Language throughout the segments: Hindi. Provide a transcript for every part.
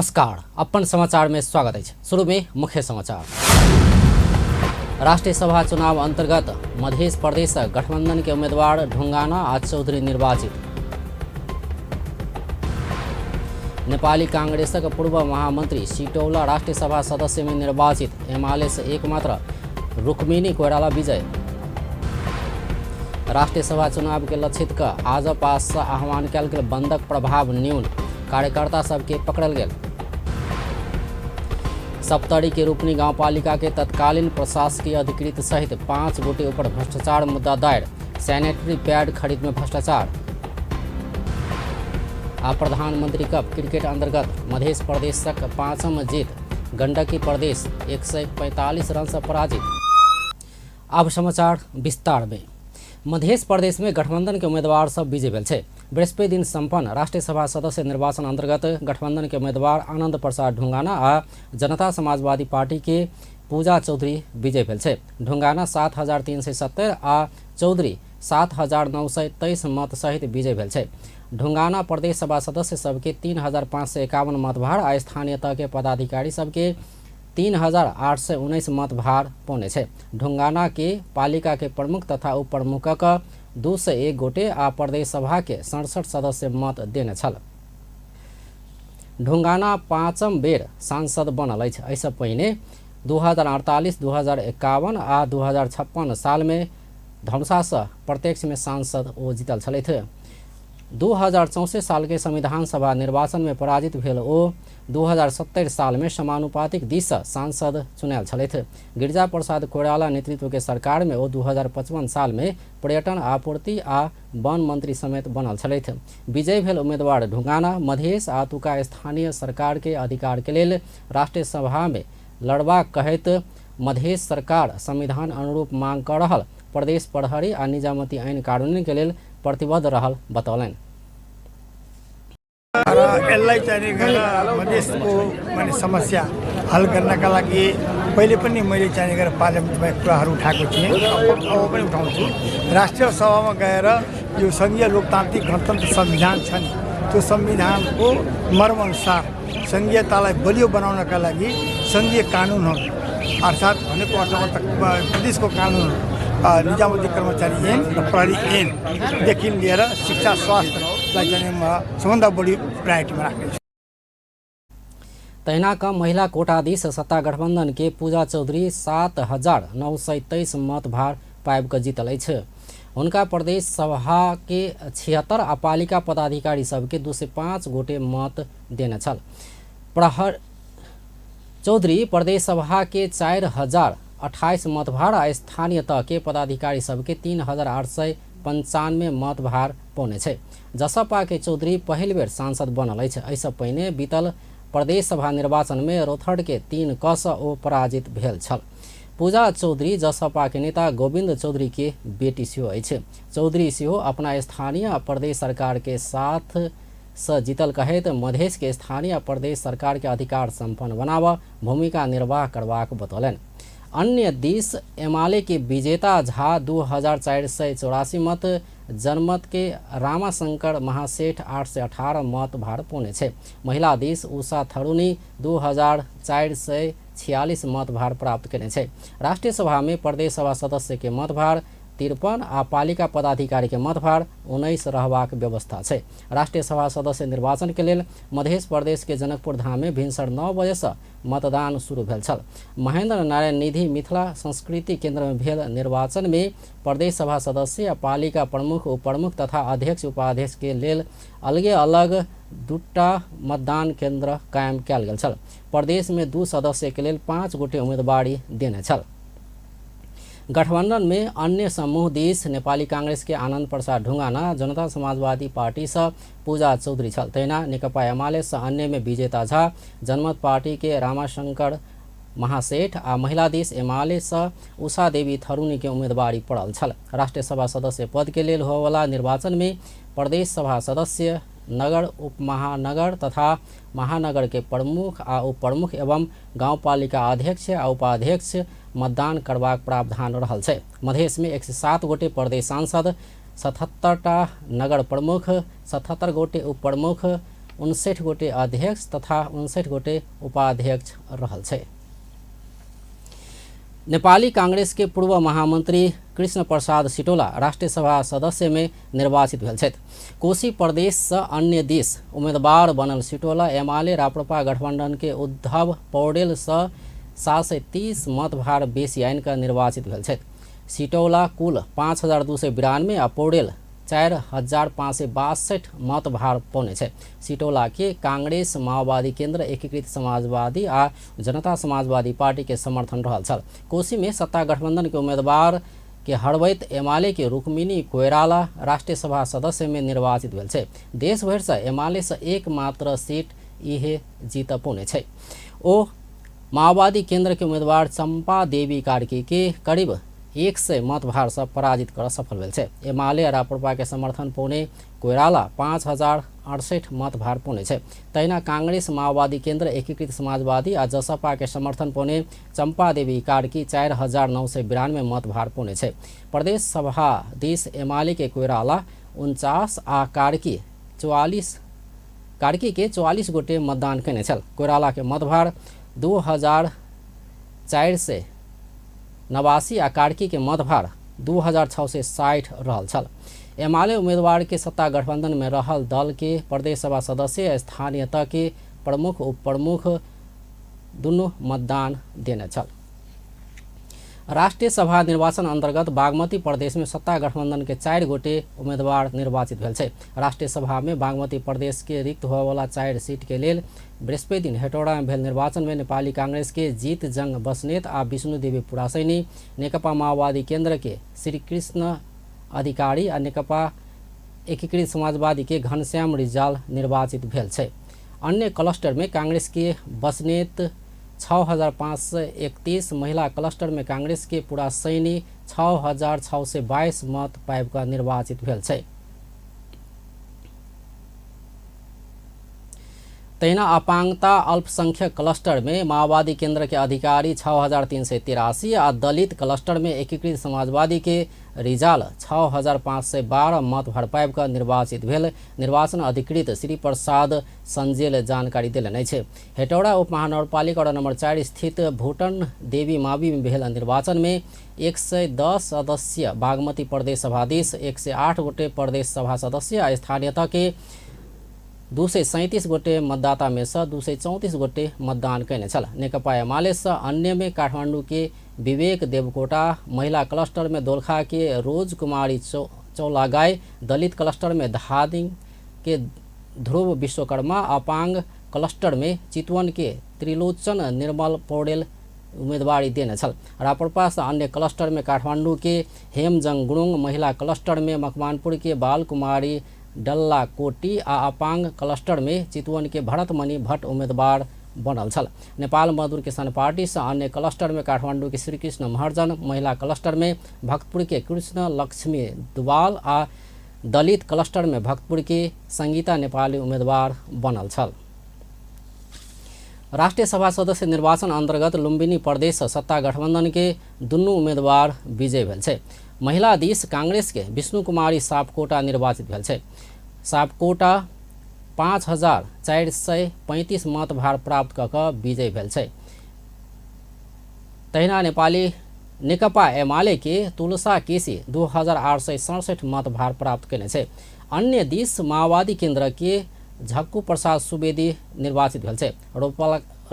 नमस्कार, अपन समाचार में स्वागत है। शुरू में मुख्य समाचार। राष्ट्रीय सभा चुनाव अंतर्गत मध्य प्रदेश गठबंधन के उम्मीदवार ढुंगाना आज चौधरी निर्वाचित। नेपाली कांग्रेसक पूर्व महामंत्री सिटौला राष्ट्रीय सभा सदस्य में निर्वाचित। एमाले से एकमात्र रुक्मिनी कोइराला विजय। राष्ट्रीय सभा चुनाव के लक्षित का आज पास आह्वान कल के बंधक प्रभाव न्यून, कार्यकर्ता सबके पकड़ल गेल। सप्तरी के रूपनी गांवपालिका के तत्कालीन प्रशासकीय अधिकृत सहित 5 गोटे ऊपर भ्रष्टाचार मुद्दा दायर। सैनिटरी पैड खरीद में भ्रष्टाचार। आ प्रधानमंत्री कप क्रिकेट अंतर्गत मध्य प्रदेशक 5वीं जीत। गंडकी प्रदेश 145 रन से पराजित। अब समाचार विस्तार में। मध्य प्रदेश में गठबंधन के उम्मीदवार सब विजय भेल छे। बृहस्पति दिन संपन्न राष्ट्रीय सभा सदस्य निर्वाचन अंतर्गत गठबंधन के उम्मीदवार आनंद प्रसाद ढुंगाना आ जनता समाजवादी पार्टी के पूजा चौधरी विजय भेल छे। ढुंगाना 7370 आ चौधरी 7923 मत सहित विजय भेल छे। ढुंगाना प्रदेश सभा सदस्य सबके 3551 मत भार आ स्थानीय तह के पदाधिकारी सबके 3819 मत भार पौने छे। ढुंगाना के पालिका के प्रमुख तथा उप प्रमुखक 201 गोटे आ प्रदेश सभा के 67 सदस्य मत देने छल। ढुंगाना 5म बेर सांसद बनल अछि। एहिसँ पहिने 2048, 2051 आ 2056 साल में धनुषा से प्रत्यक्ष में सांसद ओ जीतल छलथि। 2064 साल के संविधान सभा निर्वाचन में पराजित भेल ओ 2070 साल में समानुपातिक दिस सांसद चुनायल छलथि। गिरिजा प्रसाद कोइराला नेतृत्व के सरकार में ओ 2055 साल में पर्यटन, आपूर्ति आ वन मंत्री समेत बनल छलथि। विजय भेल उम्मीदवार ढुंगाना मधेश आ तुका स्थानीय सरकार के अधिकार के लेल राष्ट्रीय सभा में लड़बाक कहैत मधेश सरकार संविधान अनुरूप मांग कर रहल प्रदेश प्रहरी आ निजामती ऐन कानून के लेल प्रतिबद्ध रहल बतौलन। मधेसको माने समस्या हल गर्नका लागि पहिले पनि मैले चाहिँ गरेर पार्लियामेन्टमा कुराहरू उठाएको थिएँ, अब पनि उठाउँछु। राष्ट्रिय सभामा गएर यो संघीय लोकतान्त्रिक गणतन्त्र संविधान छ नि, त्यो संविधानको मर्मअनुसार संघीयतालाई बलियो बनाउनका लागि संघीय कानुनहरू अर्थात् भनेको अर्थमा प्रदेशको कानुन, निजामती कर्मचारी ऐन र प्रहरी ऐनदेखि लिएर शिक्षा, स्वास्थ्यलाई चाहिँ सबभन्दा बढी प्रायोरिटीमा राख्ने छु। तहिना का महिला कोटाधीश सत्ता गठबंधन के पूजा चौधरी 7923 मत भार पाइब के जीतल अछि। उनका प्रदेश सभा के 76 आ पालिका पदाधिकारी सबके 205 गोटे मत देने छल। प्रहर चौधरी प्रदेश सभा के 4028 मत भार आ स्थानीय तह के पदाधिकारी सबके 3895 मत भार पौने छे। जसपा के चौधरी पहिल बेर सांसद बनल अछि। एहिसँ पहिने बीतल प्रदेश सभा निर्वाचन में रोथड़ के 3 कस ओ पराजित भेल छल। पूजा चौधरी जसपा के नेता गोविंद चौधरी के बेटी सेहो अछि। चौधरी सेहो अपना स्थानीय प्रदेश सरकार के साथ से जीतल कहैत मधेश के स्थानीय प्रदेश सरकार के अधिकार संपन्न बनाव भूमिका निर्वाह करबाक बतौलन। अन्य दिस एमाले के विजेता झा 2484 मत, जनमत के रामाशंकर महासेठ 818 मत भार पौने छे। महिला दिस उषा थरुनी 2446 मत भार प्राप्त करने छे। राष्ट्रीय सभा में प्रदेश सभा सदस्य के मत भार 53 आ पालिका पदाधिकारी के मत भार 19 रहबाक व्यवस्था छे। राष्ट्रीय सभा सदस्य निर्वाचन के लेल मध्य प्रदेश के जनकपुर धाम में भिनसर 9 बजे से मतदान शुरू भेल छल। महेंद्र नारायण निधि मिथिला संस्कृति केंद्र में भेल निर्वाचन में प्रदेश सभा सदस्य आ पालिका प्रमुख, उप प्रमुख तथा अध्यक्ष उपाध्यक्ष के लेल अलगे अलग 2टा मतदान केंद्र कायम कयल गेल छल। प्रदेश में 2 सदस्य के लेल 5 गोटे उम्मीदवारी देने छल। गठबंधन में अन्य समूह दिस नेपाली कांग्रेस के आनंद प्रसाद ढुंगाना, जनता समाजवादी पार्टी से पूजा चौधरी छल। तहिना नेकपा एमाले से अन्य में विजेता झा, जनमत पार्टी के रामाशंकर महासेठ आ महिला दिस एमाले से उषा देवी थरुनी के उम्मीदवारी पड़ल छल। राष्ट्रीय सभा सदस्य पद के लेल होवला निर्वाचन में प्रदेश सभा सदस्य, नगर, उप महानगर तथा महानगर के प्रमुख आ उप प्रमुख एवं गांवपालिका अध्यक्ष आ उपाध्यक्ष मतदान करबाक प्रावधान रहल छै। मधेश में 107 गोटे प्रदेश सांसद, 77टा नगर प्रमुख, 77 गोटे उप प्रमुख, 59 गोटे अध्यक्ष तथा 59 गोटे उपाध्यक्ष रहल छै। नेपाली कांग्रेस के पूर्व महामंत्री कृष्ण प्रसाद सिटौला राष्ट्रीय सभा सदस्य में निर्वाचित भेल छथि। कोशी प्रदेश से अन्य दिस उम्मीदवार बनल सिटौला एमाले राप्रपा गठबंधन के उद्धव पौडेल से 730 मत भार बेसी आइन का निर्वाचित भेल छथि। सिटौला कुल 5292 आ पौडेल 4562 मत भार पौने छै। सिटौला के कांग्रेस माओवादी केंद्र एकीकृत समाजवादी आ जनता समाजवादी पार्टी के समर्थन रहल छल। कोशी में सत्ता गठबंधन के उम्मीदवार के हड़बैत एमाले के रुक्मिनी कोइराला राष्ट्रीय सभा सदस्य में निर्वाचित भेल छै। देश भर से एमाले से एकमात्र सीट इहे जीत पौने छै। ओ माओवादी केंद्र के उम्मीदवार चंपा देवी कार्की के करीब 100 मत भार से पराजित कर सफल भेल छै। एमाले और राप्रपा के समर्थन पौने कोइराला 5068 मत भार पौने छै। तहिना कांग्रेस माओवादी केंद्र एकीकृत समाजवादी आ जसपा के समर्थन पौने चंपा देवी कार्की 4992 मत भार पौने छै। प्रदेश सभा देश एमाले के कोइराला 49 आ कार्की के 44 गोटे मतदान केने छल। कोइराला के मत भार 2489 आ कार्की के मत भार 2660 रहल छल। एमाले उम्मीदवार के सत्ता गठबंधन में रहल दल के प्रदेश सभा सदस्य स्थानीय तह के प्रमुख उप प्रमुख दुनू मतदान देने छल। राष्ट्रीय सभा निर्वाचन अंतर्गत बागमती प्रदेश में सत्ता गठबंधन के 4 गोटे उम्मीदवार निर्वाचित भेल छै। राष्ट्रीय सभा में बागमती प्रदेश के रिक्त होए वाला 4 सीट के लेल बृहस्पति दिन हेटौड़ा में भेल निर्वाचन में नेपाली कांग्रेस के जीत जंग बस्नेत आ विष्णु देवी पुरासैनी, नेकपा माओवादी केंद्र के श्री कृष्ण अधिकारी आ नेकपा एकीकृत समाजवादी के घनश्याम रिजाल निर्वाचित भेल छै। अन्य क्लस्टर में कांग्रेस के बस्नेत 6531, महिला क्लस्टर में कांग्रेस के पुरासैनी 6622 मत पाइब का निर्वाचित भेल छै। तहिना अपांगता अल्पसंख्यक क्लस्टर में माओवादी केंद्र के अधिकारी 6383 आ दलित क्लस्टर में एकीकृत समाजवादी के रिजाल 6512 मत भर पाइब का निर्वाचित भेल। निर्वाचन अधिकृत श्री प्रसाद संजेल जानकारी देलनि छै। हेटौड़ा उप महानगरपालिका वडा नंबर 4 स्थित भूटन देवी मावी में भेल निर्वाचन में 110 सदस्य बागमती प्रदेश सभाधीश, 108 गोटे प्रदेश सभा सदस्य आ स्थानीयता के 237 गोटे मतदाता में से 234 गोटे मतदान कैने छल। नेकपा एमाले से अन्य में काठमांडू के विवेक देवकोटा, महिला क्लस्टर में दोलखा के रोज कुमारी चौलागाई, दलित क्लस्टर में धादिङ के ध्रुव विश्वकर्मा, अपांग क्लस्टर में चितवन के त्रिलोचन निर्मल पौडेल उम्मीदवारी देने छल। राप्रपा से अन्य क्लस्टर में काठमांडू के हेमजंग गुरुङ, महिला क्लस्टर में मकवानपुर के बाल कुमारी डल्ला कोटी आ अपांग क्लस्टर में चितवन के भरतमणि भट्ट उम्मीदवार बनल छल। नेपाल मजदूर किसान पार्टी से अन्य क्लस्टर में काठमांडू के श्रीकृष्ण महर्जन, महिला क्लस्टर में भक्तपुर के कृष्ण लक्ष्मी दुवाल आ दलित क्लस्टर में भक्तपुर के संगीता नेपाली उम्मीदवार बनल छल। राष्ट्रीय सभा सदस्य निर्वाचन अंतर्गत लुम्बिनी प्रदेश से सत्ता गठबंधन के दुनू उम्मीदवार विजय भेल छै। महिला दिस कांग्रेस के विष्णु कुमारी सापकोटा निर्वाचित भेल छै। सापकोटा 5435 मत भार प्राप्त कऽ कऽ विजय भेल छै। तहिना नेपाली नेकपा एमाले के तुलसा केसी 2867 मत भार प्राप्त केने छै। अन्य दिस माओवादी केंद्र के झक्कू प्रसाद सुवेदी निर्वाचित भेल छै।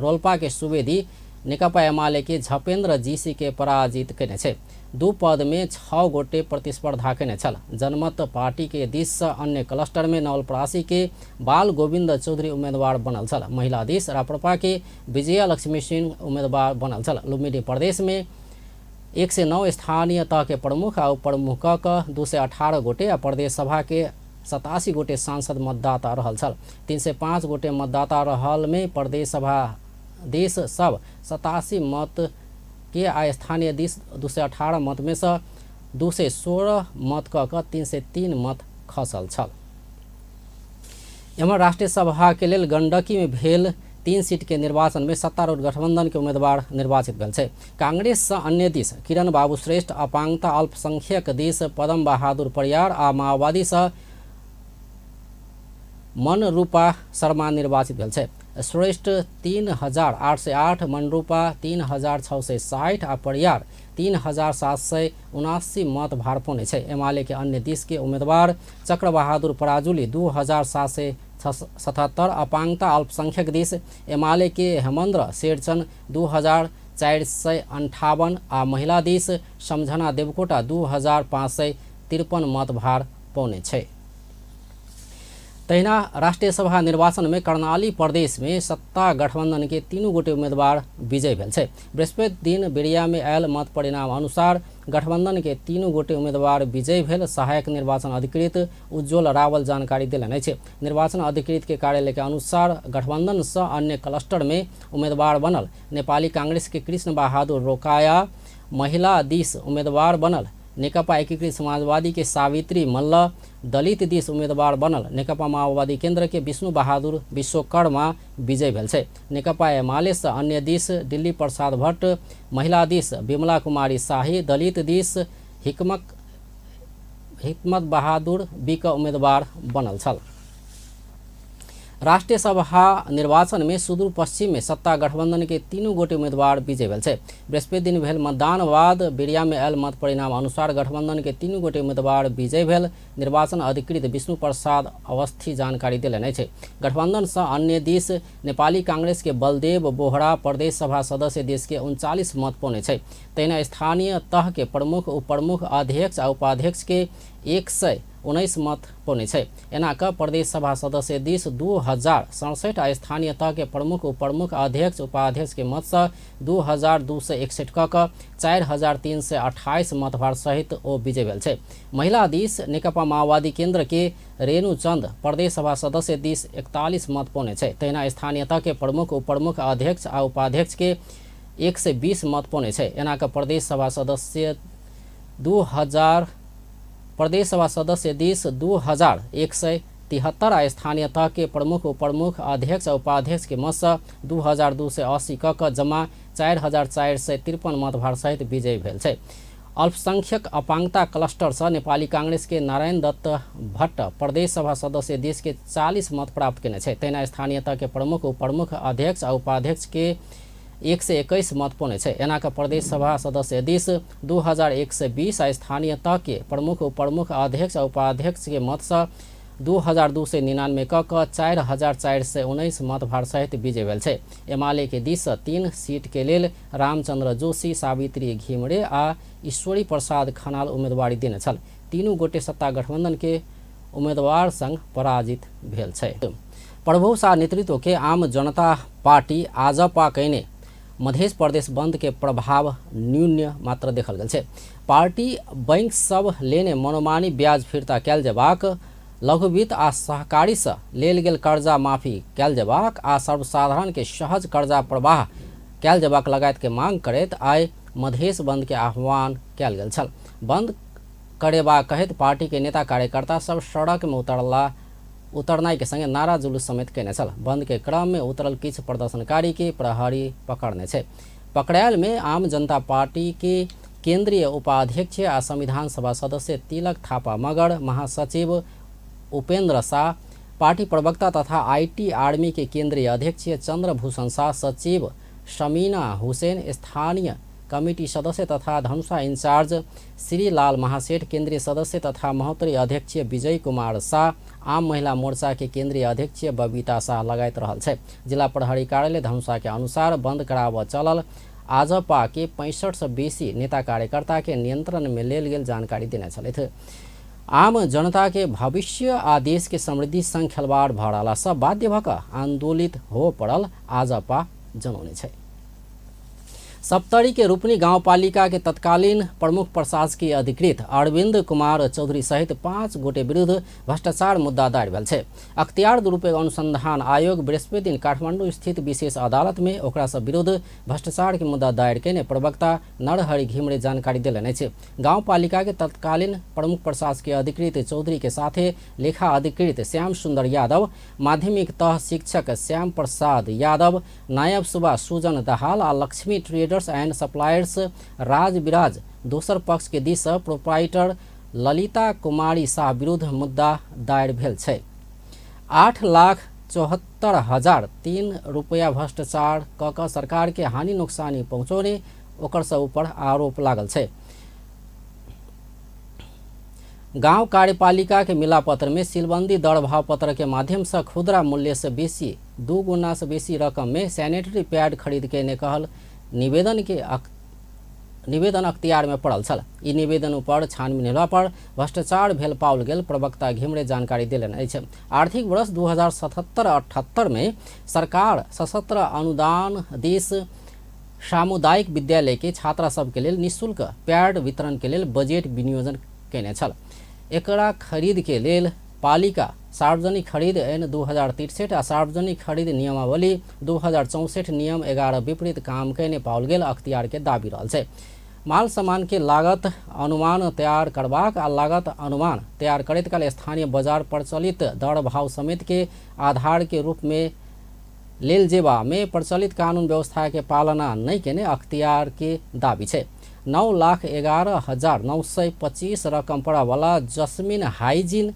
रोल्पा के सुवेदी नेकपा एमाले के झपेन्द्र जीसी के पराजित केने छै। 2 पद में 6 गोटे प्रतिस्पर्धा केने छल। जनमत पार्टी के दिस से अन्य क्लस्टर में नवलपरासी के बाल गोविंद चौधरी उम्मीदवार बनल छल। महिला दिस राप्रपा के विजया लक्ष्मी सिंह उम्मीदवार बनल छल। लुम्बिनी प्रदेश में 109 स्थानीय तह के प्रमुख आ उप प्रमुख क 218 गोटे आ प्रदेश सभा के 87 गोटे सांसद मतदाता रहल छल। 305 गोटे मतदाता रहल में प्रदेश सभा देश सब 87 मत के आ स्थानीय दिस 218 मत में से 216 मत क 303 मत खसल छल। एम्हर राष्ट्रीय सभा के लेल गंडकी में भेल 3 सीट के निर्वाचन में सत्तारूढ़ गठबंधन के उम्मीदवार निर्वाचित भेल छै। कांग्रेस से अन्य दिस किरण बाबू श्रेष्ठ, अपांगता अल्पसंख्यक दिस पदम बहादुर परियार आ माओवादी से मनरूपा शर्मा निर्वाचित भेल छै। श्रेष्ठ 300808, मनरूपा 3660 आ परियार 3779 मत भार पौने छै। एमाले के अन्य दिस के उम्मीदवार चक्रबहादुर पराजुली 2777, अपांगता अल्पसंख्यक दिस एमाले के हेमंद्र शेरचन 2458 आ महिला दिस समझना देवकोटा 2553 मत भार पौने छै। तहिना राष्ट्रिय सभा निर्वाचन में कर्णाली प्रदेश में सत्ता गठबंधन के तीनों गोटे उम्मीदवार विजयी भेल छै। बृहस्पति दिन बेरिया में आयल मत परिणाम अनुसार गठबंधन के तीनों गोटे उम्मीदवार विजयी भेल। सहायक निर्वाचन अधिकृत उज्जवल रावल जानकारी देलनि अछि। निर्वाचन अधिकृत के कार्यालय के अनुसार गठबंधन से अन्य क्लस्टर में उम्मीदवार बनल नेपाली कांग्रेस के कृष्ण बहादुर रोकाया, महिला दिस उम्मीदवार बनल नेकपा एकीकृत समाजवादी के सावित्री मल्ल, दलित दिस उम्मीदवार बनल नेकपा माओवादी केन्द्र के विष्णु बहादुर विश्वकर्मा विजय भेल छै। नेकपा एमाले से अन्य दिस दिल्ली प्रसाद भट्ट, महिला दिस विमला कुमारी शाही, दलित दिस हिकमत बहादुर बिक उम्मीदवार बनल छल। राष्ट्रिय सभा निर्वाचन में सुदूर पश्चिम में सत्ता गठबंधन के तीनों गोटे उम्मीदवार विजयी भेल छै। बृहस्पति दिन भेल मतदान बाद बेरिया में आयल मत परिणाम अनुसार गठबंधन के तीनों गोटे उम्मीदवार विजयी भेल। निर्वाचन अधिकृत विष्णु प्रसाद अवस्थी जानकारी देलनि अछि। गठबंधन से अन्य दिस नेपाली कांग्रेस के बलदेव बोहरा प्रदेश सभा सदस्य देश के 39 मत पौने छै। तहिना स्थानीय तह के प्रमुख, उप-प्रमुख, अध्यक्ष आ उपाध्यक्ष के 119 मत पौने छै। एना क प्रदेश सभा सदस्य दिस 2067 आ स्थानीय तह के प्रमुख, उप-प्रमुख, अध्यक्ष, उपाध्यक्ष के मत से 2261 क 4328 मत भार सहित ओ विजय भेल छै। महिला दिस नेकपा माओवादी केन्द्र के रेणु चंद प्रदेश सभा सदस्य दिस 41 मत पौने छै। तहिना स्थानीय तह के प्रमुख, उप-प्रमुख, अध्यक्ष आ उपाध्यक्ष के 120 मत पौने छै। एना क प्रदेश सभा सदस्य दिस 2173 आ स्थानीय तह के प्रमुख, उप-प्रमुख, अध्यक्ष और उपाध्यक्ष के मत से 2280 क जमा 4453 मत भार सहित विजयी भेल छै। अल्पसंख्यक अपांगता क्लस्टर से नेपाली कांग्रेस के नारायण दत्त भट्ट प्रदेश सभा सदस्य देश के 40 मत प्राप्त केने छै। तहिना स्थानीय तह के प्रमुख, उप-प्रमुख, अध्यक्ष और उपाध्यक्ष के 121 मत पौने छै। एना का प्रदेश सभा सदस्य दिस 2120 आ स्थानीय तह के प्रमुख, उप-प्रमुख, अध्यक्ष और उपाध्यक्ष के मत से 2299 क 4419 मत भार सहित विजय भेल छै। एमाले के दिस 3 सीट के लेल रामचंद्र जोशी, सावित्री घिमरे आ ईश्वरी प्रसाद खनाल उम्मीदवारी देने छल। तीनों गोटे सत्ता गठबंधन के उम्मीदवार संग पराजित भेल छै। प्रभु शाह नेतृत्व के आम जनता पार्टी आजपा कयने मध्य प्रदेश बंद के प्रभाव न्यून मात्र देखल गेल छै। पार्टी बैंक सब लेने मनोमानी ब्याज फिरता कयल जेबाक, लघु वित्त आ सहकारी से लेल गेल कर्जा माफी कयल जेबाक आ सर्वसाधारण के सहज कर्जा प्रवाह कयल जेबाक लगायत के मांग करैत आइ मधेश बंद के आह्वान कयल गेल छल। बंद करेबा कहैत पार्टी के नेता कार्यकर्ता सब सड़क में उतरनाई के संगे नारा जुलूस समेत केने छल। बंद के क्रम में उतरल किछु प्रदर्शनकारी के प्रहरी पकड़ने छै। पकड़ायल में आम जनता पार्टी के केंद्रीय उपाध्यक्ष आ संविधान सभा सदस्य तिलक थापा मगर, महासचिव उपेंद्र शाह, पार्टी प्रवक्ता तथा IT आर्मी के केंद्रीय अध्यक्ष चंद्रभूषण शाह, सचिव शमीना हुसैन, स्थानीय कमिटी सदस्य तथा धनुषा इंचार्ज श्रीलाल महासेठ, केंद्रीय सदस्य तथा महोत्तरी अध्यक्ष विजय कुमार शाह, आम महिला मोर्चा के केंद्रीय अध्यक्ष बबीता शाह लगायत रहल छै। जिला प्रहरी कार्यालय धनुषा के अनुसार बंद कराव चलल आजपा के 65 से बेसी नेता कार्यकर्ता के नियंत्रण में लेल गेल जानकारी देने छलथि। आम जनता के भविष्य आ देश के समृद्धि संग खिलवाड़ भ रहला से बाध्य भ क आंदोलित हो पड़ल आजपा जनौने छै। सप्तरी के रूपनी गाउँपालिका के तत्कालीन प्रमुख प्रशासकीय अधिकृत अरविंद कुमार चौधरी सहित 5 गोटे विरुद्ध भ्रष्टाचार मुद्दा दायर भेल छै। अख्तियार दुरुपयोग अनुसंधान आयोग बृहस्पति दिन काठमाडौँ स्थित विशेष अदालत में ओकरा सब विरुद्ध भ्रष्टाचार के मुद्दा दायर केने प्रवक्ता नरहरि घिमरे जानकारी देलनि अछि। गाउँपालिका के तत्कालीन प्रमुख प्रशासकीय अधिकृत चौधरी के साथे लेखा अधिकृत श्याम सुंदर यादव, माध्यमिक तह शिक्षक श्याम प्रसाद यादव, नायब सुबा सुजन दाहाल आ लक्ष्मी ट्रेडर्स एंड सप्लायर्स राज विराज दोसर पक्ष के दिस प्रोप्राइटर ललिता कुमारी शाह विरुद्ध मुद्दा दायर भेल छै। 8,74,003 रुपया भ्रष्टाचार क सरकार के हानि नुकसानी पहुँचाउने ओकर सब ऊपर आरोप लागल है। गांव कार्यपालिका के मिलापत्र में सिलबंदी दर भाव पत्र के माध्यम से खुदरा मूल्य से बेसी 2 गुना से बेसी रकम में सैनिटरी पैड खरीद के ने कहल निवेदन अख्तियार में पड़ल छल। ई निवेदन पर छानबीन होला पर भ्रष्टाचार भेल पाओल गेल प्रवक्ता घिमरे जानकारी देलनि अछि। आर्थिक वर्ष 2077-78 में सरकार सशस्त्र अनुदान देश सामुदायिक विद्यालय के छात्रा सब के लेल निःशुल्क पैड वितरण के लेल बजेट विनियोजन केने छल। एकरा खरीद के लेल पालिका सार्वजनिक खरीद ऐन 2063 आ सार्वजनिक खरीद नियमावली 2064 नियम 11 विपरीत काम कैने पाओल गेल अख्तियार के दाबी रहल छै। माल सामान के लागत अनुमान तैयार करबाक आ लागत अनुमान तैयार करैत काल स्थानीय बाजार प्रचलित दर भाव समेत के आधार के रूप में लेल जेबा में प्रचलित कानून व्यवस्था के पालना नहीं केने अख्तियार के दाबी छै। 9,11,925 रकम पड़ा वाला जस्मिन हाइजीन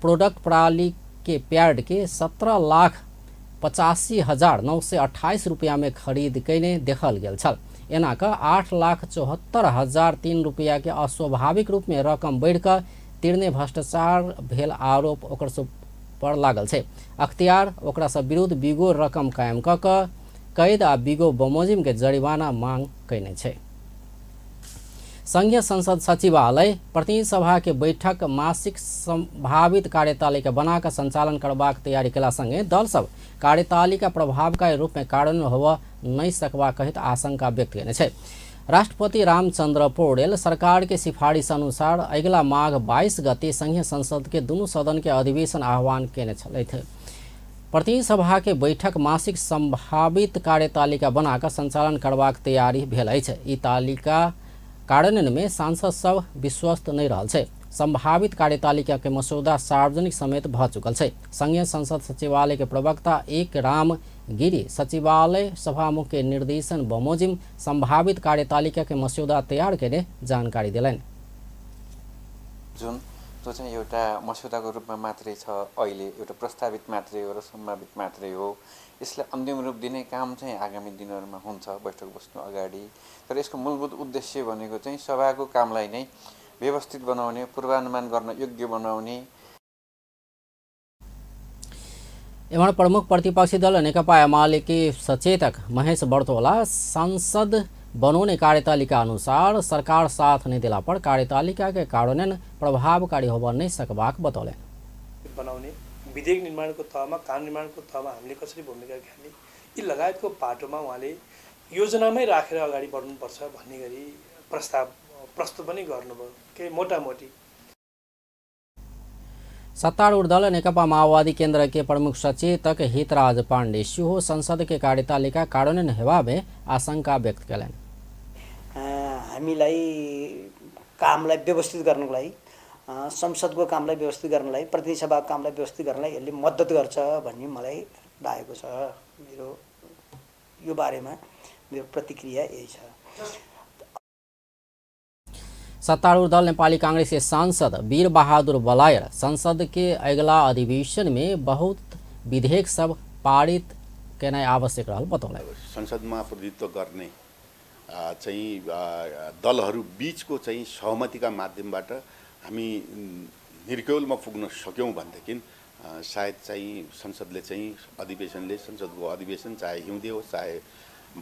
प्रोडक्ट प्रणाली के पैड के 17,85,928 रुपया में खरीद कैने देखल गेल छल। एना का 8,74,003 रुपया के अस्वाभाविक रूप में रकम बढ़ कर तिरने भ्रष्टाचार भेल आरोप ओकर सब पर लागल छै। अख्तियार ओकरा सब विरुद्ध बिगो रकम कायम क कैद आ बिगो बमोजिम के जरिमाना मांग कैने छै। संघीय संसद सचिवालय प्रतिनिधि सभा के बैठक मासिक संभावित कार्यतालिका बनाकर संचालन करबाक तैयारी केला संगे दल सब कार्यतालिका प्रभावकारी रूप में कार्यान्वयन होबा नहीं सकबा कहित आशंका व्यक्त केने छै। राष्ट्रपति रामचंद्र पौडेल सरकार के सिफारिश अनुसार अगिला माघ 22 गते संघीय संसद के दुनू सदन के अधिवेशन आह्वान केने छलथि। प्रतिनिधि सभा के बैठक मासिक संभावित कार्यतालिका बनाकर संचालन करबाक तैयारी भेल अछि। ई तालिका कार्यान्वयन में सांसद सब विश्वस्त नहीं रहल छै। संभावित कार्यतालिका के मसौदा सार्वजनिक समेत भ चुकल छै। संघीय संसद सचिवालय के प्रवक्ता एक राम गिरी सचिवालय सभामुख के निर्देशन बमोजिम संभावित कार्यतालिका के मसौदा तैयार केने जानकारी दिलैन। जुन जो चाहिँ एउटा मसौदाको रूपमा मात्रै छ, अहिले एउटा प्रस्तावित मात्रै हो र सम्भावित मात्रै हो। यसलाई अन्तिम रूप दिने काम चाहिँ आगामी दिनहरूमा हुन्छ बैठक बस्नु अगाडि। तर यसको मूलभूत उद्देश्य भनेको चाहिँ सभाको कामलाई नै व्यवस्थित बनाउने, पूर्वानुमान गर्न योग्य बनाउने। एवं प्रमुख प्रतिपक्षी दल नेकपा एमाले के सचेतक महेश बर्तौला संसद बनौने कार्यतालिका अनुसार सरकार साथ नहीं दिला पर कार्यतालिका के कार्यान्वयन प्रभावकारी होबा नहीं सकबाक बतौले। बनाउने विधेयक निर्माणको तहमा, कानुन निर्माणको तहमा हामीले कसरी भूमिका खेल्ने, यी लगायतको पाटोमा उहाँले योजनामै राखेर अगाडि बढ्नुपर्छ भन्ने गरी प्रस्तुत पनि गर्नुभयो। के मोटामोटी सत्तारूढ़ दल नेकपा माओवादी केन्द्र के प्रमुख सचेतक हितराज पाण्डे सिंह संसद के कार्यतालिका कार्यान्वयन हेबा में आशंका व्यक्त करें। हामीलाई कामलाई व्यवस्थित गर्नको लागि, संसदको कामलाई व्यवस्थित गर्नलाई, प्रतिनिधि सभाको कामलाई व्यवस्थित गर्नलाई यसले मद्दत गर्छ भन्ने मलाई लागेको छ। मेरो यो बारेमा मेरो प्रतिक्रिया यही छ। सत्तारूढ़ दल नेपाली कांग्रेस के सांसद वीर बहादुर बलायर संसद के अगला अधिवेशन में बहुत विधेयक सब पारित केनाइ आवश्यक रहल बतौले। संसदमा प्रतिनिधित्व गर्ने चाहिँ दलहरू बीचको चाहिँ सहमतिका माध्यमबाट हामी निर्क्युलमा पुग्न सक्यौं भनेदेखि सायद चाहिँ संसदले चाहिँ संसदको अधिवेशन चाहे हिउँदे होस् चाहे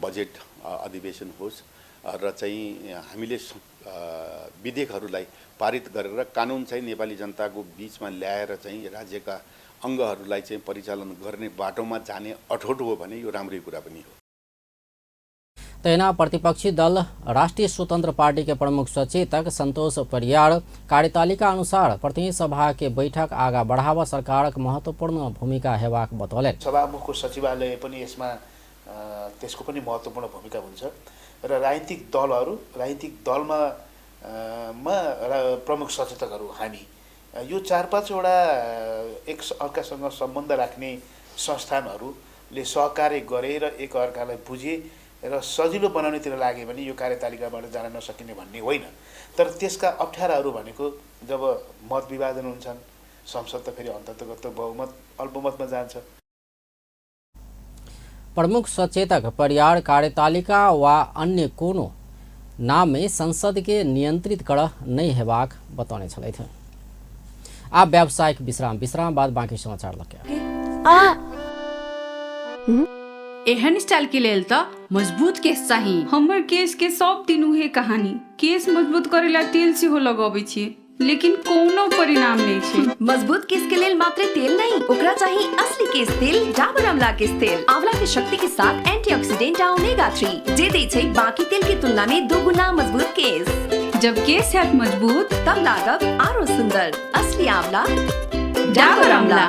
बजेट अधिवेशन होस् र चाहिँ हामीले विधेयकहरूलाई पारित गरेर कानुन चाहिँ नेपाली जनताको बीचमा ल्याएर चाहिँ राज्यका अङ्गहरूलाई चाहिँ परिचालन गर्ने बाटोमा जाने अठोट हो भने यो राम्रै कुरा पनि हो। तेना प्रतिपक्षी दल राष्ट्रिय स्वतन्त्र पार्टी के प्रमुख सचेतक संतोष परियार कार्यतालिका अनुसार प्रतिनिधि सभा के बैठक आगा बढ़ावा सरकारक महत्वपूर्ण भूमिका हेबाक बतौले। सभामुखको सचिवालय पनि यसमा त्यसको पनि महत्वपूर्ण भूमिका हुन्छ र राजनीतिक दलमा प्रमुख सचेतकहरू हामी यो 4-5 वटा एक अर्कासँग सम्बन्ध राख्ने संस्थानहरूले सहकार्य गरे र एक अर्कालाई बुझे र सजिलो बनाउनेतिर लागे भने यो कार्यतालिकाबाट जान नसकिने भन्ने होइन। तर त्यसका अप्ठ्याराहरू भनेको जब मत विभाजन हुन्छन्, संसद त फेरि अन्ततगत बहुमत अल्पमतमा जान्छ। प्रमुख सचेतक परियार कार्यतालिका वा अन्य कोनो नाम में संसद के नियंत्रित कर नहीं हेबाक बताने छलथि। आप व्यावसायिक विश्राम बाद बाकी समाचार लगे। एहन स्टाइल के लेल त मजबूत केस चाहिए। हमर केस के सब दिन उहे कहानी। केस मजबूत करेला तेल से हो लगाबै छी, लेकिन कोनो परिणाम नहीं छै। मजबूत केस के लेल मात्र तेल नहीं, ओकरा चाहिए असली केस तेल डाबर आंवला केस तेल। आंवला के शक्ति के साथ एंटीऑक्सीडेंट और ओमेगा 3 जे दै छै बाकी तेल की तुलना में 2 गुना मजबूत केस। जब केस हैत मजबूत तब लागब आरो सुंदर। असली आंवला डाबर आंवला।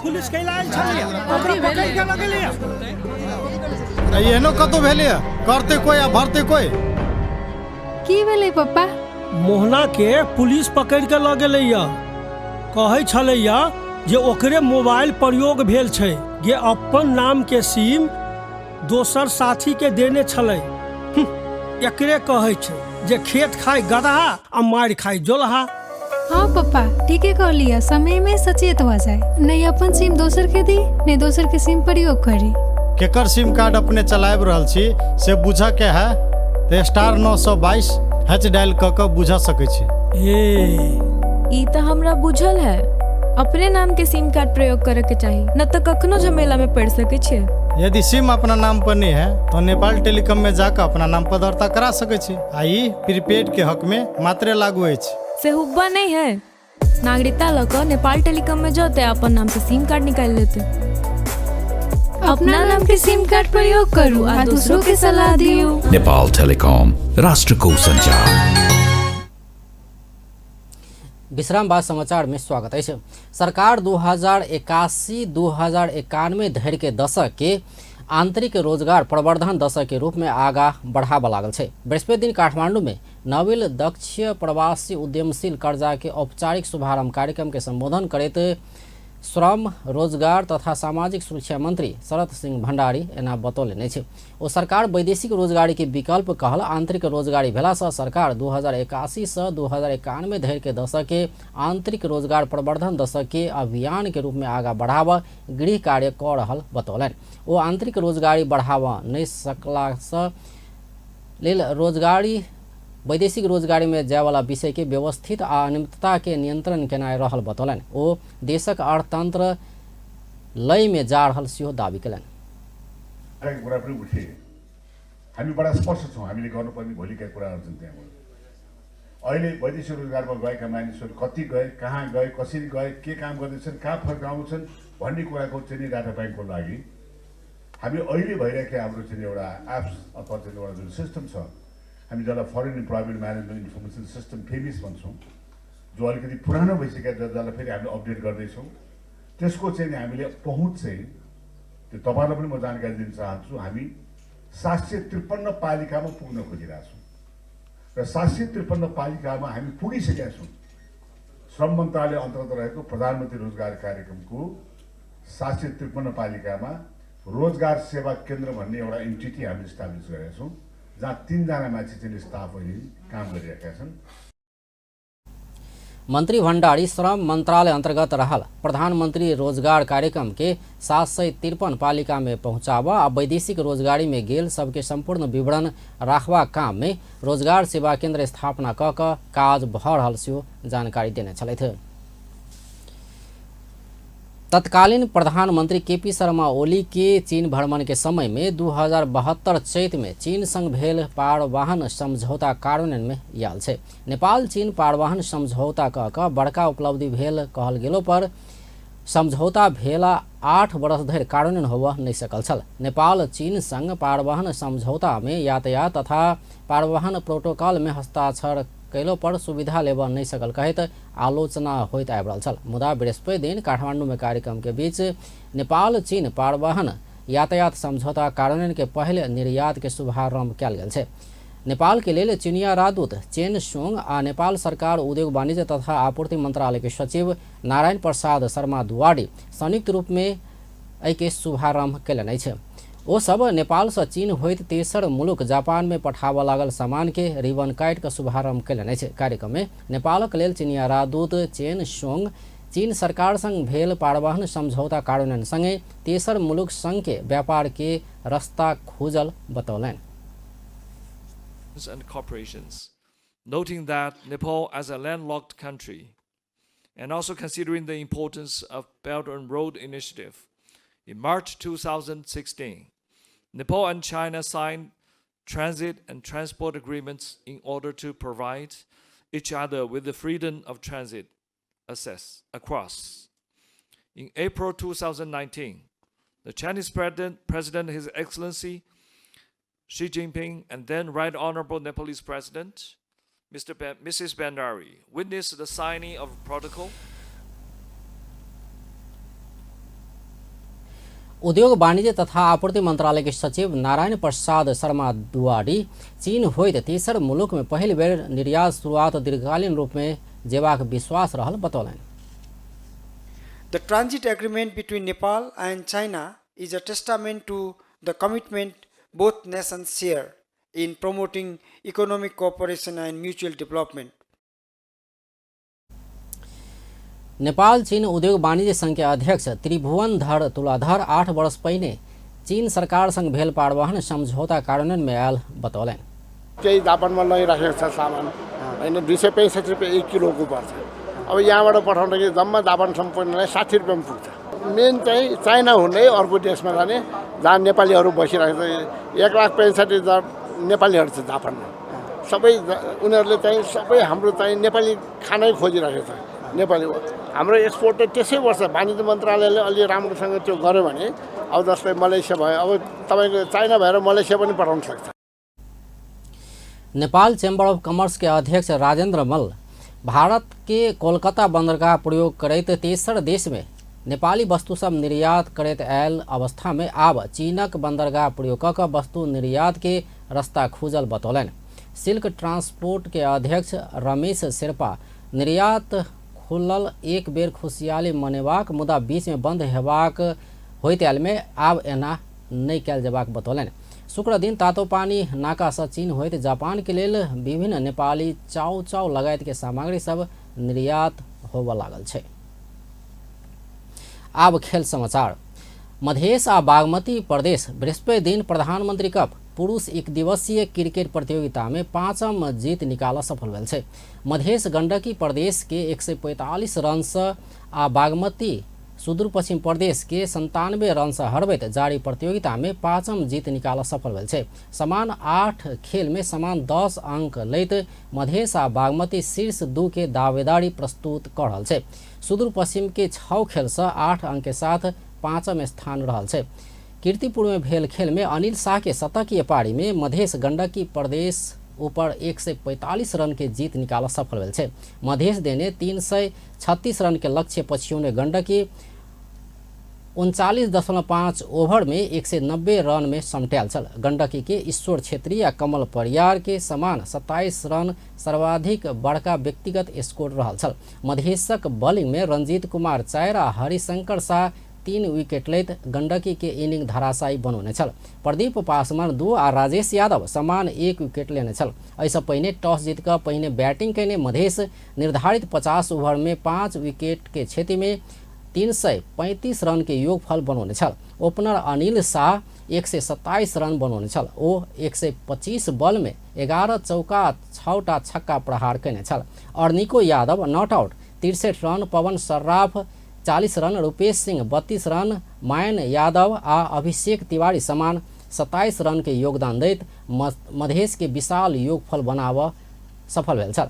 पुलिस के लाइन छलिए, ओकरा पकड़ के लगलिए। एहनो कतो भेलिए, करते कोई आ भरते कोई। की भेलै पप्पा? मोहना के पुलिस पकड़ के ल गेलैया। कहै छलैया जे ओकरे मोबाइल प्रयोग भेल छै, जे अपन नाम के सिम दोसर साथी के देने छलै। एकरे कहै छै जे खेत खाय गदहा आ मार खाय जोलहा। हाँ पप्पा ठीके कह लिया, समय में सचेत हो जाए। नहीं अपन सिम दोसर के दी, नहीं दोसर के सिम प्रयोग करी। केकर सिम कार्ड अपने चलाब रहल छी से बुझ के है तो *922 हैच डायल क के बुझ सकै छी। ई त हमरा बुझल है, अपने नाम के सिम कार्ड प्रयोग करे के चाहिए, न तो कखनो झमेला में पड़ सके छे। यदि सिम अपना नाम पर नहीं है तो नेपाल टेलीकॉम में जाकर अपना नाम पर दर्ता करा सकै छी। आई प्रीपेड के हक में मात्र लागू अछि। से हुब्बा नहीं है, नागरिकता लकर नेपाल टेलीकॉम में जाते अपन नाम से सिम कार्ड निकाल लेते। अपना नाम के सिम कार्ड प्रयोग करू आ दूसरों के सलाह दियो। नेपाल टेलीकॉम, राष्ट्र को संचार। विश्राम बाद समाचार में स्वागत है। सरकार 2081-2091 धरि के दशक के आंतरिक रोजगार प्रवर्धन दशक के रूप में आगा बढ़ावा लागल है। बृहस्पति दिन काठमांडू में नवीन दक्ष प्रवासी उद्यमशील कर्जा के औपचारिक शुभारंभ कार्यक्रम के संबोधन करते श्रम रोजगार तथा सामाजिक सुरक्षा मंत्री शरद सिंह भंडारी एना बतौलनि अछि। ओ सरकार वैदेशिक रोजगारी के विकल्प कहल आंतरिक रोजगारी भेला सँ सरकार 2081 से 2091 धरि के दशक के आंतरिक रोजगार प्रवर्धन दशक के अभियान के रूप में आगा बढ़ावा गृह कार्य क रहल बतौलनि। ओ आंतरिक रोजगारी बढ़ावा नहीं सकला सँ लेल रोजगारी वैदेशिक रोजगारी में जाय वाला विषय के व्यवस्थित आ अनियमितता के नियंत्रण केनाय रहल बतौलनि। ओ देशक अर्थतंत्र लय में जा रहल सेहो दावी कयलनि। कुरा पनि उठे, हामी बडा स्पष्ट छौँ हामीले गर्नुपर्ने भोलिका कुराहरू छन्। त्यहाँबाट अहिले वैदेशिक रोजगारमा गएका मानिसहरू कति गए, कहाँ गए, कसरी गए, के काम गर्दैछन्, कहाँ फर्काउँछन् भन्ने कुराको चाहिँ डाटा ब्याङ्कको लागि हामी अहिले भइरहेको हाम्रो चाहिँ एउटा एप्स अथवा चाहिँ एउटा जुन सिस्टम छ, हामी जसलाई foreign employment management information system FEMIS भन्छौँ, जो अलिकति पुरानो भइसकेका जसलाई फेरि हामीले अपडेट गर्दैछौँ, त्यसको चाहिँ हामीले पहुँच चाहिँ त्यो तपाईँलाई पनि म जानकारी दिन चाहन्छु। हामी 753 पालिकामा पुग्न खोजिरहेछौँ र 753 पालिकामा हामी पुगिसकेका छौँ। श्रम मन्त्रालय अन्तर्गत रहेको प्रधानमन्त्री रोजगार कार्यक्रमको 753 पालिकामा रोजगार सेवा केन्द्र भन्ने एउटा एन्टिटी हामीले इस्टाब्लिस गरेका छौँ, जहाँ 3 जना मान्छे चाहिँ स्टाफ अहिले काम गरिरहेका छन्। मंत्री भंडारी श्रम मंत्रालय अंतर्गत रहल प्रधानमंत्री रोजगार कार्यक्रम के 753 पालिका में पहुंचावा आ वैदेशिक रोजगारी में गेल सबके संपूर्ण विवरण राखवा काम में रोजगार सेवा केंद्र स्थापना क काज भ रहल सेहो जानकारी देने छलथि। तत्कालीन प्रधानमंत्री केपी शर्मा ओली के चीन भ्रमण के समय में 2072 चैत में चीन संग भेल पारवाहन समझौता कार्यान्वयन में आयल छै। नेपाल चीन पारवाहन समझौता क बड़का उपलब्धि भेल कहल गेलो पर समझौता भेला 8 वर्ष धरि कार्यान्वयन होबऽ नहीं सकल छल। नेपाल चीन संग पारवाहन समझौता में यातायात तथा पारवाहन प्रोटोकॉल में हस्ताक्षर कैलो पर सुविधा लेबऽ नहीं सकल कहत आलोचना होइत आबि रहल छल। मुदा बृहस्पति दिन काठमांडू में कार्यक्रम के बीच नेपाल चीन पारवाहन यातायात समझौता कार्यान्वयन के पहले निर्यात के शुभारंभ कयल गेल छै। नेपाल के लेल चीनिया राजदूत चेन सोंग आ नेपाल सरकार उद्योग वाणिज्य तथा आपूर्ति मंत्रालय के सचिव नारायण प्रसाद शर्मा दुवाडी संयुक्त रूप में एहि के शुभारंभ कयलनि अछि। ओ सब नेपाल से चीन होइत तेसर मुलुक जापान में पठाबऽ लागल सामान के रिबन काटि कऽ शुभारंभ कयलनि अछि। कार्यक्रम में नेपालक लेल चीनिया राजदूत चेन सोंग चीन सरकार संग भेल पारवहन समझौता कार्यान्वयन संगे तेसर मुलुक संग के व्यापार के रास्ता खोजल बतौलनि। And corporations, noting that Nepal as a landlocked country and also considering the importance of Belt and Road Initiative, in March 2016, Nepal and China signed transit and transport agreements in order to provide each other with the freedom of transit access across. In April 2019, the Chinese President, His Excellency Xi Jinping, and then Right Honorable Nepalese President, Mrs. Bhandari, witnessed the signing of a protocol. उद्योग वाणिज्य तथा आपूर्ति मंत्रालय के सचिव नारायण प्रसाद शर्मा दुआडी चीन होइत तेसर मुलुक में पहल बेर निर्यात शुरुआत दीर्घकालीन रूप में जेबाक विश्वास रहल बतौलनि। The transit agreement between Nepal and China is a testament to the commitment both nations share in promoting economic cooperation and mutual development. Nepal चीन उद्योग वाणिज्य संघ के अध्यक्ष त्रिभुवनधर तुलाधर 8 वर्ष पहले चीन सरकार संग भेल पारवहन समझौता कार्यान्वयन में आयल बतौलनि। केही जापानमा लगिराखेको छ सामान हैन 265 रुपैयाँ 1 किलोको पर्छ। अब यहाँबाट पठाउँदाखेरि जम्मा जापान सम्पूर्णलाई 60 रुपैयाँमा पुग्छ। मेन चाहिँ चाइना हुँदै अर्को देशमा जाने जहाँ नेपालीहरू बसिरहेको छ 1,65,000 नेपालीहरू छ जापानमा। सबै उनीहरूले चाहिँ सबै हाम्रो चाहिँ नेपाली खानै खोजिरहेको छ। नेपाली हाम्रो एक्सपोर्ट त त्यसै वर्ष वाणिज्य मन्त्रालयले अलि राम्रोसँग त्यो गर्यो भने अब जस्तै मलेसिया भयो अब तपाईको चाइना भएर मलेसिया पनि पठाउन सक्छ। नेपाल चैम्बर ऑफ कॉमर्स के अध्यक्ष राजेंद्र मल्ल भारत के कोलकाता बंदरगाह प्रयोग करैत तेसर देश में नेपाली वस्तु सब निर्यात करैत आयल अवस्था में आब चीनक बंदरगाह प्रयोग कऽ वस्तु निर्यात के रास्ता खोजल बतौलनि। सिल्क ट्रांसपोर्ट के अध्यक्ष रमेश शेर्पा निर्यात खुलल एक बेर खुशियाली मनेबाक मुदा बीच में बंद हेबाक होइत आयल में आब एना नहीं कयल जेबाक बतौलनि। शुक्र दिन तातोपानी नाका से चीन होइत जापान के लेल विभिन्न नेपाली चाउ चाउ लगायत के सामग्री सब निर्यात होबऽ लागल छै। आब खेल समाचार। मधेश आ बागमती प्रदेश बृहस्पति दिन प्रधानमंत्री कप पुरुष एक दिवसीय क्रिकेट प्रतियोगिता में 5म जीत निकाल सफल भेल छै। मधेश गंडकी प्रदेश के 145 रन से आ बागमती सुदूर पश्चिम प्रदेश के 97 रन से हरबैत जारी प्रतियोगिता में 5म जीत निकाल सफल भेल छै। समान 8 खेल में समान 10 अंक लैत मधेश आ बागमती शीर्ष 2 के दावेदारी प्रस्तुत कर रहल छै। सुदूर पश्चिम के 6 खेल से 8 अंक के साथ 5म स्थान रहल छै। कीर्तिपुर में भेल खेल में अनिल शाह के शतकीय पारी में मधेश गंडकी प्रदेश ऊपर 145 रन के जीत निकाल सफल भेल छै। मधेश देने 336 रन के लक्ष्य पछिउने गंडकी 39.5 ओवर में 190 रन में समटैल छल। गंडकी के ईश्वर छेत्री या कमल परियार के समान 27 रन सर्वाधिक बड़का व्यक्तिगत स्कोर रहल छल। मधेशक बॉलिंग में रंजीत कुमार 4 आ हरिशंकर शाह 3 विकेट लैत गंडकी के इनिंग धराशायी बनौने छल। प्रदीप पासवान 2 आ राजेश यादव समान 1 विकेट लेने छल। ऐसा पहिने टॉस जीत कर पहिने बैटिंग कैने मधेश निर्धारित 50 ओवर में 5 विकेट के क्षति में 335 रन के योगफल बनौने छल। ओपनर अनिल शाह 127 रन बनौने छल। ओ 125 बॉल में 11 चौका 6टा छक्का प्रहार कैने छल। और Niko Yadav not out 63 run, Pawan Sarraf 40 run, Rupesh Singh 32 run, Mayan Yadav आ अभिषेक तिवारी समान 27 रन के योगदान दैत मधेश के विशाल योगफल बनाव सफल भेल छल।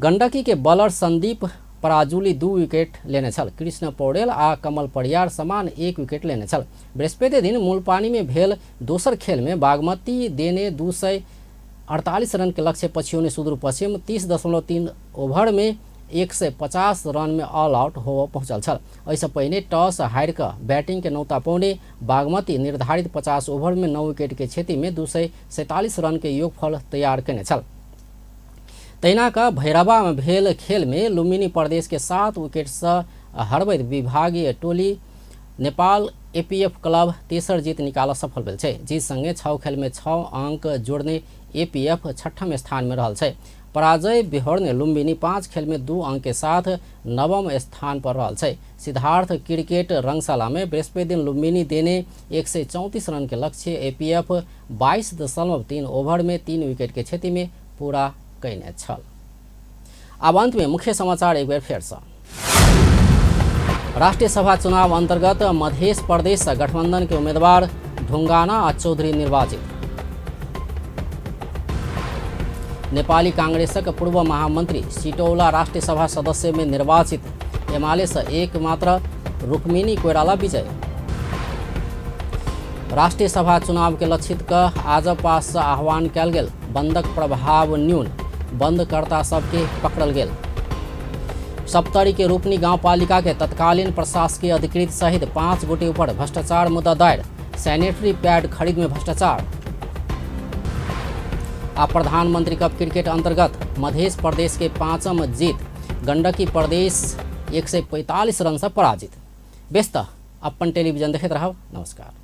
गंडकी के बॉलर संदीप पराजुली 2 विकेट लेने छल। कृष्ण पौडेल आ कमल परियार समान 1 विकेट लेने छल। बृहस्पति दिन मूलपानी में भेल दोसर खेल में बागमती देने 248 रन के लक्ष्य पछिउने सुदूर पश्चिम 30.3 ओवर में 150 रन में ऑल आउट हो पहुंचल छल। ऐसा पहिने टॉस हार कर बैटिंग के नौता पौने बागमती निर्धारित 50 ओवर में 9 विकेट के क्षति में 247 रन के योगफल तैयार कैने छल। तैना का भैरवा में भेल खेल में लुम्बिनी प्रदेश के 7 विकेट से हरबैत विभागीय टोली नेपाल एपीएफ क्लब तेसर जीत निकाल सफल भेल छै। जीत संगे 6 खेल में 6 अंक जोड़ने एपीएफ छठम स्थान में रहल छै। पराजय बिहोर्ने लुम्बिनी 5 खेल में 2 अंक के साथ नवम स्थान पर रहल छै। सिद्धार्थ क्रिकेट रंगशाला में बृहस्पति दिन लुम्बिनी देने 134 रन के लक्ष्य एपीएफ 22.3 ओवर में 3 विकेट के क्षति में पूरा कैने छल। अब अंत में मुख्य समाचार एक बार फिर से। राष्ट्रीय सभा चुनाव अंतर्गत मध्य प्रदेश गठबंधन के उम्मीदवार ढुंगाना और चौधरी निर्वाचित। नेपाली कांग्रेसक पूर्व महामंत्री सिटौला राष्ट्रीय सभा सदस्य में निर्वाचित। एमाले से एकमात्र रुक्मिनी कोइराला विजय। राष्ट्रीय सभा चुनाव के लक्षित कह आज पास आह्वान कल गेल। बंदक प्रभाव न्यून, बंदकर्ता सबके पकड़ल गेल। सप्तरी के रूपनी गांव पालिका के तत्कालीन प्रशासकीय अधिकृत सहित 5 गोटे ऊपर भ्रष्टाचार मुद्दा दायर। सैनिटरी पैड खरीद में भ्रष्टाचार। आ प्रधानमंत्री कप क्रिकेट अंतर्गत मध्य प्रदेश के 5वीं जीत। गंडकी प्रदेश 145 रन से पराजित। व्यस्त अपन टेलीविजन देखते रहो। नमस्कार।